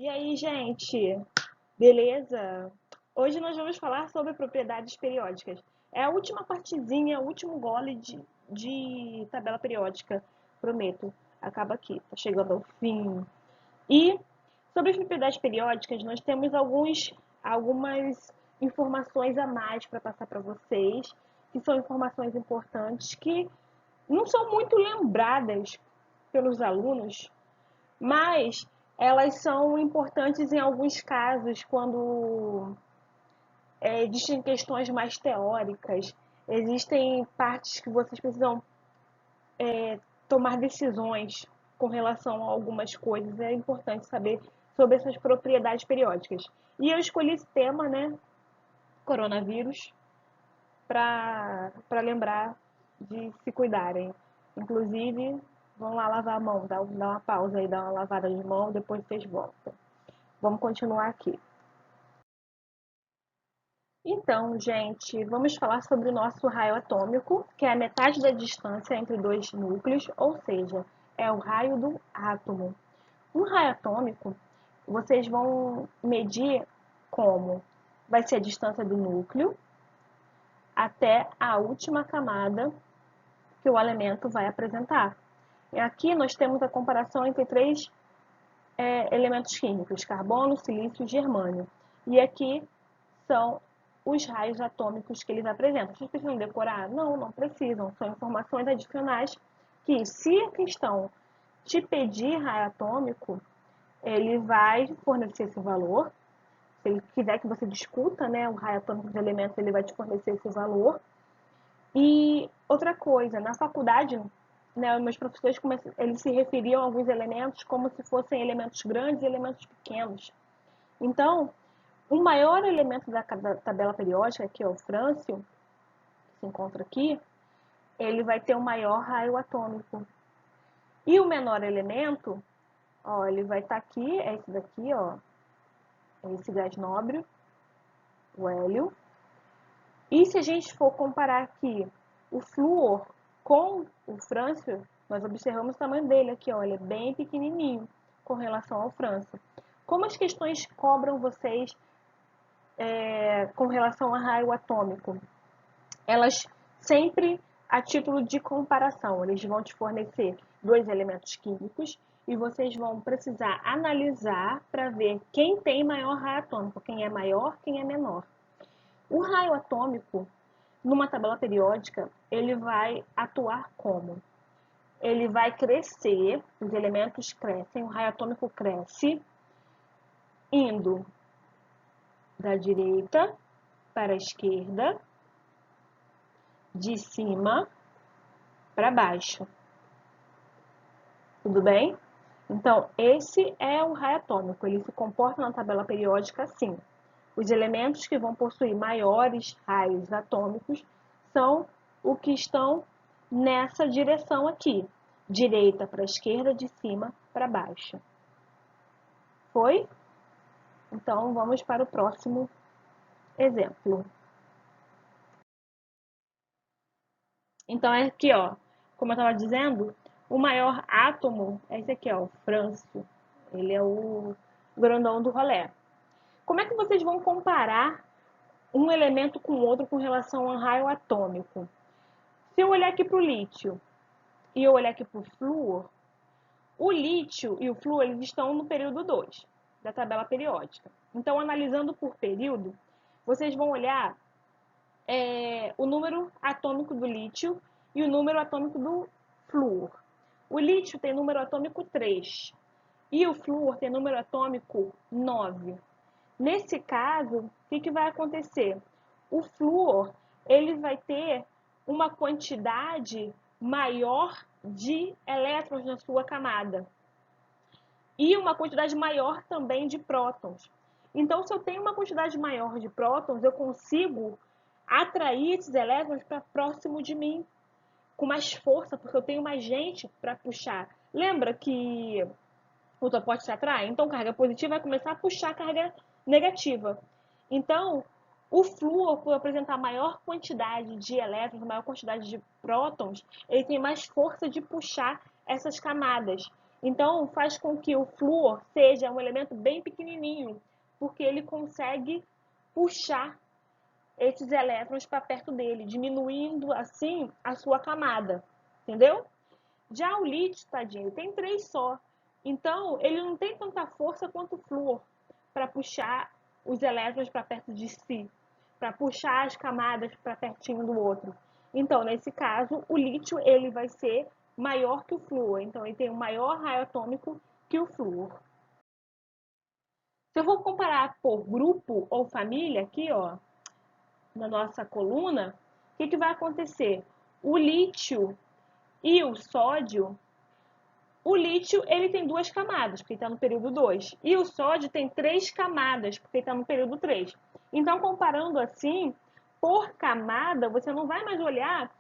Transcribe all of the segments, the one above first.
E aí, gente? Beleza? Hoje nós vamos falar sobre propriedades periódicas. É a última partezinha, o último gole de tabela periódica. Prometo. Acaba aqui, tá chegando ao fim. E sobre as propriedades periódicas, nós temos algumas informações a mais para passar para vocês, que são informações importantes que não são muito lembradas pelos alunos, mas elas são importantes em alguns casos, quando existem questões mais teóricas, existem partes que vocês precisam tomar decisões com relação a algumas coisas. É importante saber sobre essas propriedades periódicas. E eu escolhi esse tema, né, coronavírus, para lembrar de se cuidarem. Inclusive, vão lá lavar a mão, dá uma pausa aí, dá uma lavada de mão, depois vocês voltam. Vamos continuar aqui. Então, gente, vamos falar sobre o nosso raio atômico, que é a metade da distância entre dois núcleos, ou seja, é o raio do átomo. Um raio atômico, vocês vão medir como? Vai ser a distância do núcleo até a última camada que o elemento vai apresentar. E aqui nós temos a comparação entre três elementos químicos: carbono, silício e germânio. E aqui são os raios atômicos que eles apresentam. Vocês precisam decorar? Não, não precisam. São informações adicionais que, se a questão te pedir raio atômico, ele vai fornecer esse valor. Se ele quiser que você discuta, né, o raio atômico dos elementos, ele vai te fornecer esse valor. E outra coisa, na faculdade, né, meus professores eles se referiam a alguns elementos como se fossem elementos grandes e elementos pequenos. Então, o maior elemento da tabela periódica, que é o frâncio, que se encontra aqui, ele vai ter o maior raio atômico. E o menor elemento, ó, ele vai estar aqui, é esse daqui, ó, é esse gás nobre, o hélio. E se a gente for comparar aqui o flúor com o frâncio, nós observamos o tamanho dele aqui, ó, ele é bem pequenininho com relação ao frâncio. Como as questões cobram vocês com relação a raio atômico? Elas sempre a título de comparação, eles vão te fornecer dois elementos químicos e vocês vão precisar analisar para ver quem tem maior raio atômico, quem é maior, quem é menor. O raio atômico, numa tabela periódica, ele vai atuar como? Ele vai crescer, os elementos crescem, o raio atômico cresce, indo da direita para a esquerda, de cima para baixo. Tudo bem? Então, esse é o raio atômico, ele se comporta na tabela periódica assim. Os elementos que vão possuir maiores raios atômicos são os que estão nessa direção aqui, direita para a esquerda, de cima para baixo. Foi? Então, vamos para o próximo exemplo. Então, é aqui, ó, como eu estava dizendo, o maior átomo é esse aqui, ó, o frâncio. Ele é o grandão do rolê. Como é que vocês vão comparar um elemento com o outro com relação ao raio atômico? Se eu olhar aqui para o lítio e eu olhar aqui para o flúor, o lítio e o flúor eles estão no período 2 da tabela periódica. Então, analisando por período, vocês vão olhar o número atômico do lítio e o número atômico do flúor. O lítio tem número atômico 3 e o flúor tem número atômico 9. Nesse caso, o que vai acontecer? O flúor ele vai ter uma quantidade maior de elétrons na sua camada e uma quantidade maior também de prótons. Então, se eu tenho uma quantidade maior de prótons, eu consigo atrair esses elétrons para próximo de mim com mais força, porque eu tenho mais gente para puxar. Lembra que o opostos se atrai? Então, carga positiva vai começar a puxar a carga negativa. Então, o flúor, por apresentar maior quantidade de elétrons, maior quantidade de prótons, ele tem mais força de puxar essas camadas. Então, faz com que o flúor seja um elemento bem pequenininho, porque ele consegue puxar esses elétrons para perto dele, diminuindo assim a sua camada, entendeu? Já o lítio, tadinho, tem 3 só. Então, ele não tem tanta força quanto o flúor para puxar os elétrons para perto de si, para puxar as camadas para pertinho do outro. Então, nesse caso, o lítio ele vai ser maior que o flúor. Então, ele tem um maior raio atômico que o flúor. Se eu vou comparar por grupo ou família, aqui, ó, na nossa coluna, o que vai acontecer? O lítio e o lítio ele tem 2 camadas, porque está no período 2. E o sódio tem 3 camadas, porque está no período 3. Então, comparando assim, por camada, você não vai mais olhar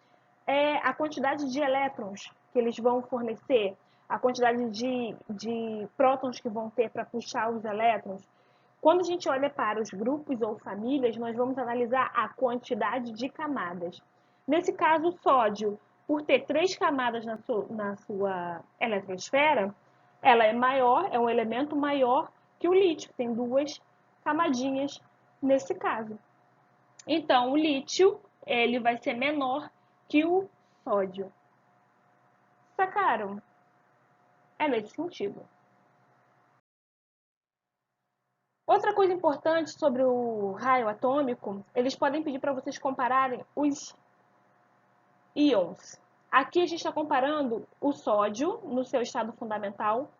a quantidade de elétrons que eles vão fornecer, a quantidade de prótons que vão ter para puxar os elétrons. Quando a gente olha para os grupos ou famílias, nós vamos analisar a quantidade de camadas. Nesse caso, o sódio, por ter 3 camadas na sua eletrosfera, ela é maior, é um elemento maior que o lítio, que tem 2 camadinhas nesse caso. Então, o lítio ele vai ser menor que o sódio. Sacaram? É nesse sentido. Outra coisa importante sobre o raio atômico, eles podem pedir para vocês compararem os íons. Aqui a gente está comparando o sódio no seu estado fundamental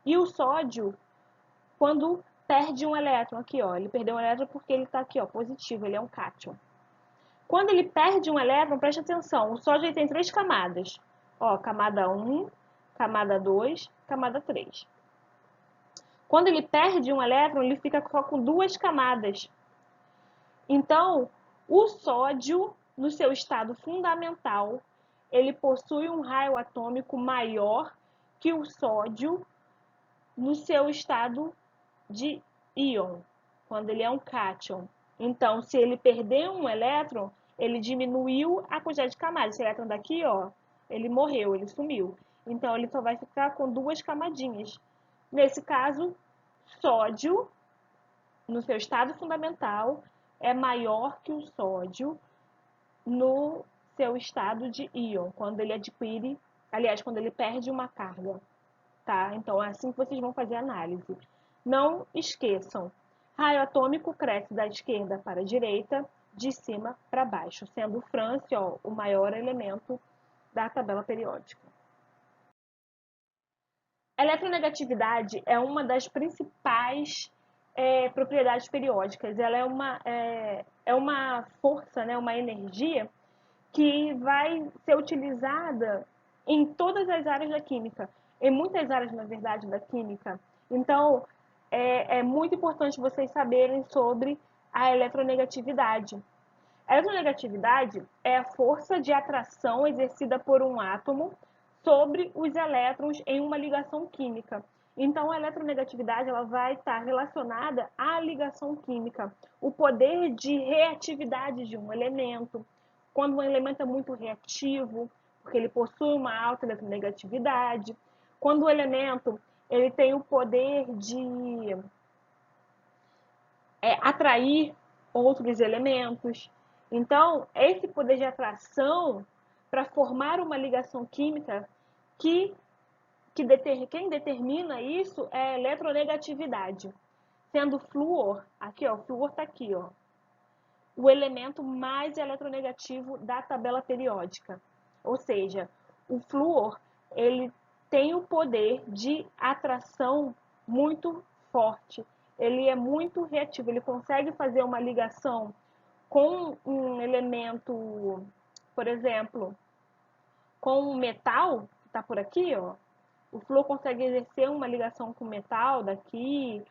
e o sódio quando perde um elétron. Aqui, ó, ele perdeu um elétron porque ele está aqui, ó, positivo, ele é um cátion. Quando ele perde um elétron, preste atenção, o sódio tem 3 camadas. Ó, camada 1, camada 2, camada 3. Quando ele perde um elétron, ele fica só com 2 camadas. Então, o sódio, no seu estado fundamental, ele possui um raio atômico maior que o sódio no seu estado de íon, quando ele é um cátion. Então, se ele perder um elétron, ele diminuiu a quantidade de camadas. Esse elétron daqui, ó, ele morreu, ele sumiu. Então, ele só vai ficar com 2 camadinhas. Nesse caso, sódio, no seu estado fundamental, é maior que o sódio no seu estado de íon, quando ele adquire, aliás, quando ele perde uma carga, tá? Então, é assim que vocês vão fazer a análise. Não esqueçam, raio atômico cresce da esquerda para a direita, de cima para baixo, sendo o frâncio, ó, o maior elemento da tabela periódica. A eletronegatividade é uma das principais propriedades periódicas. Ela é uma força, né, uma energia que vai ser utilizada em todas as áreas da química, em muitas áreas, na verdade, da química. Então, é muito importante vocês saberem sobre a eletronegatividade. A eletronegatividade é a força de atração exercida por um átomo sobre os elétrons em uma ligação química. Então, a eletronegatividade ela vai estar relacionada à ligação química, o poder de reatividade de um elemento. Quando um elemento é muito reativo, porque ele possui uma alta eletronegatividade. Quando o elemento ele tem o poder de atrair outros elementos. Então, esse poder de atração para formar uma ligação química quem determina isso é a eletronegatividade. Sendo o flúor, aqui ó, o flúor está aqui, ó, o elemento mais eletronegativo da tabela periódica. Ou seja, o flúor ele tem o poder de atração muito forte. Ele é muito reativo, ele consegue fazer uma ligação com um elemento, por exemplo, com um metal, que está por aqui, ó. O flúor consegue exercer uma ligação com o metal daqui,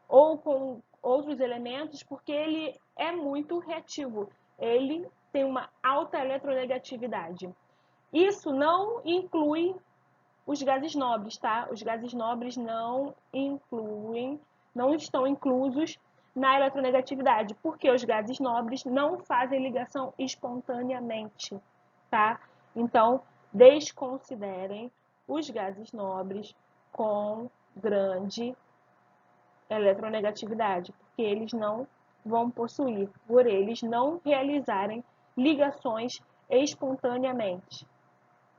ou com outros elementos, porque ele é muito reativo. Ele tem uma alta eletronegatividade. Isso não inclui os gases nobres, tá? Os gases nobres não estão inclusos na eletronegatividade, porque os gases nobres não fazem ligação espontaneamente, tá? Então, desconsiderem os gases nobres com grande eletronegatividade, porque eles não vão possuir, por eles não realizarem ligações espontaneamente.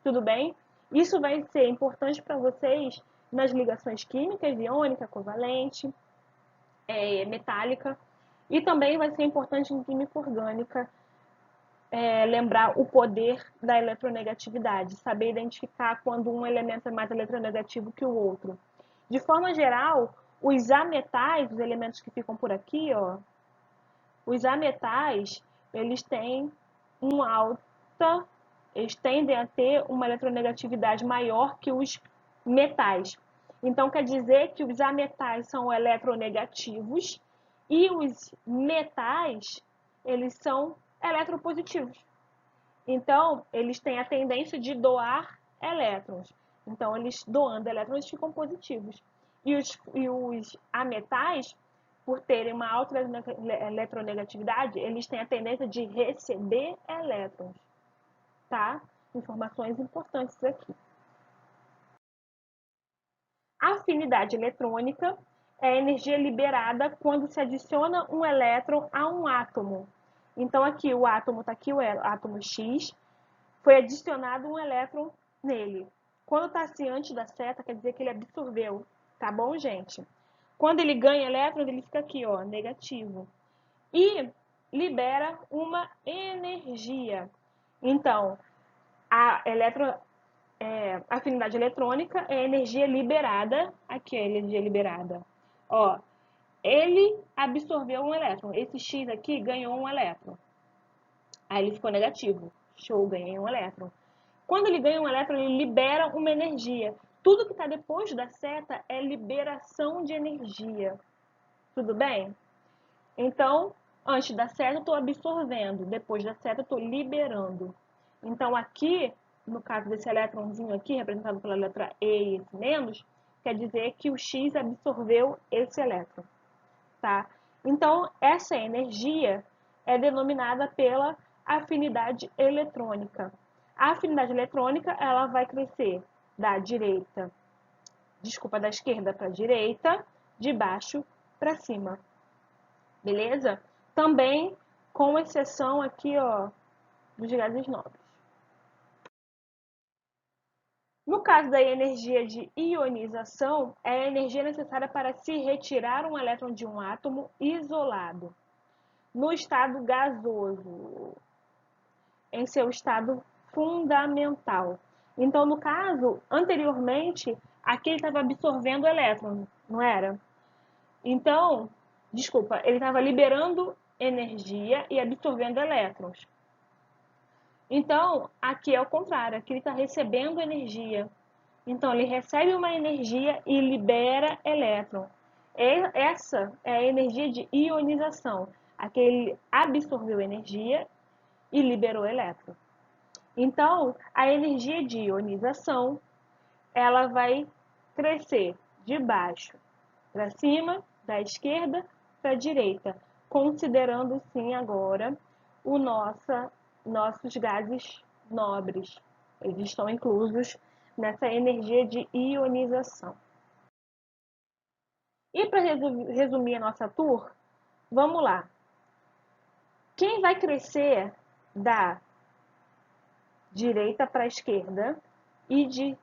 Tudo bem? Isso vai ser importante para vocês nas ligações químicas, iônica, covalente, metálica, e também vai ser importante em química orgânica, lembrar o poder da eletronegatividade, saber identificar quando um elemento é mais eletronegativo que o outro. De forma geral, os ametais, os elementos que ficam por aqui, ó, os ametais, eles têm eles tendem a ter uma eletronegatividade maior que os metais. Então, quer dizer que os ametais são eletronegativos e os metais, eles são eletropositivos. Então, eles têm a tendência de doar elétrons. Então, eles doando elétrons ficam positivos. E os ametais, por terem uma alta eletronegatividade, eles têm a tendência de receber elétrons. Tá? Informações importantes aqui. A afinidade eletrônica é a energia liberada quando se adiciona um elétron a um átomo. Então, aqui o átomo está aqui, o átomo X, foi adicionado um elétron nele. Quando está assim antes da seta, quer dizer que ele absorveu. Tá bom, gente? Quando ele ganha elétrons, ele fica aqui, ó, negativo. E libera uma energia. Então, a afinidade eletrônica é a energia liberada. Aqui é a energia liberada. Ó, ele absorveu um elétron. Esse X aqui ganhou um elétron. Aí ele ficou negativo. Show, ganhei um elétron. Quando ele ganha um elétron, ele libera uma energia. Tudo que está depois da seta é liberação de energia. Tudo bem? Então, antes da seta eu estou absorvendo, depois da seta eu estou liberando. Então, aqui, no caso desse elétronzinho aqui, representado pela letra E e esse menos, quer dizer que o X absorveu esse elétron. Tá? Então, essa energia é denominada pela afinidade eletrônica. A afinidade eletrônica, ela vai crescer da esquerda para a direita, de baixo para cima. Beleza? Também com exceção aqui, ó, dos gases nobres. No caso da energia de ionização, é a energia necessária para se retirar um elétron de um átomo isolado, no estado gasoso, em seu estado fundamental. Então, no caso, anteriormente, aqui ele estava absorvendo elétrons, não era? Então, desculpa, ele estava liberando energia e absorvendo elétrons. Então, aqui é o contrário, aqui ele está recebendo energia. Então, ele recebe uma energia e libera elétron. Essa é a energia de ionização. Aqui ele absorveu energia e liberou elétron. Então, a energia de ionização, ela vai crescer de baixo para cima, da esquerda para a direita, considerando sim agora nossos gases nobres. Eles estão inclusos nessa energia de ionização. E para resumir a nossa tour, vamos lá. Quem vai crescer da direita para a esquerda e de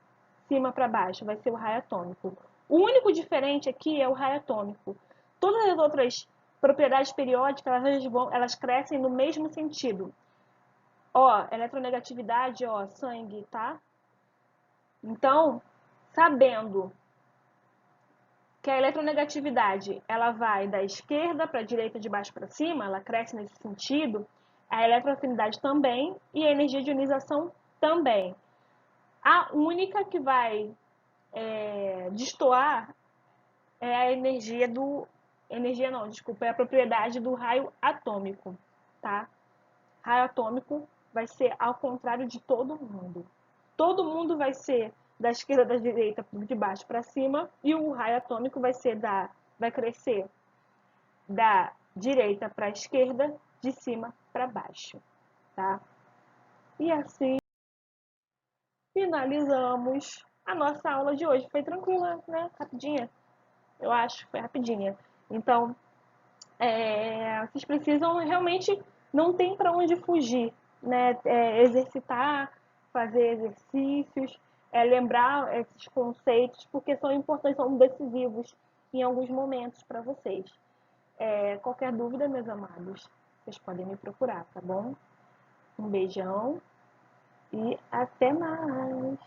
cima para baixo vai ser o raio atômico. O único diferente aqui é o raio atômico. Todas as outras propriedades periódicas, elas crescem no mesmo sentido. Ó, eletronegatividade, ó, sangue, tá? Então, sabendo que a eletronegatividade, ela vai da esquerda para a direita, de baixo para cima, ela cresce nesse sentido, a eletroafinidade também e a energia de ionização também. A única que vai destoar é a energia do... Energia não, desculpa, é a propriedade do raio atômico, tá? Raio atômico vai ser ao contrário de todo mundo. Todo mundo vai ser da esquerda da direita, de baixo para cima, e o raio atômico vai crescer da direita para a esquerda, de cima para baixo, tá? E assim finalizamos A nossa aula de hoje foi tranquila, né? Rapidinha. Eu acho que foi rapidinha. Então, vocês precisam realmente, não tem para onde fugir, né? Exercitar, fazer exercícios, lembrar esses conceitos, porque são importantes, são decisivos em alguns momentos para vocês. Qualquer dúvida, meus amados, vocês podem me procurar, tá bom? Um beijão e até mais!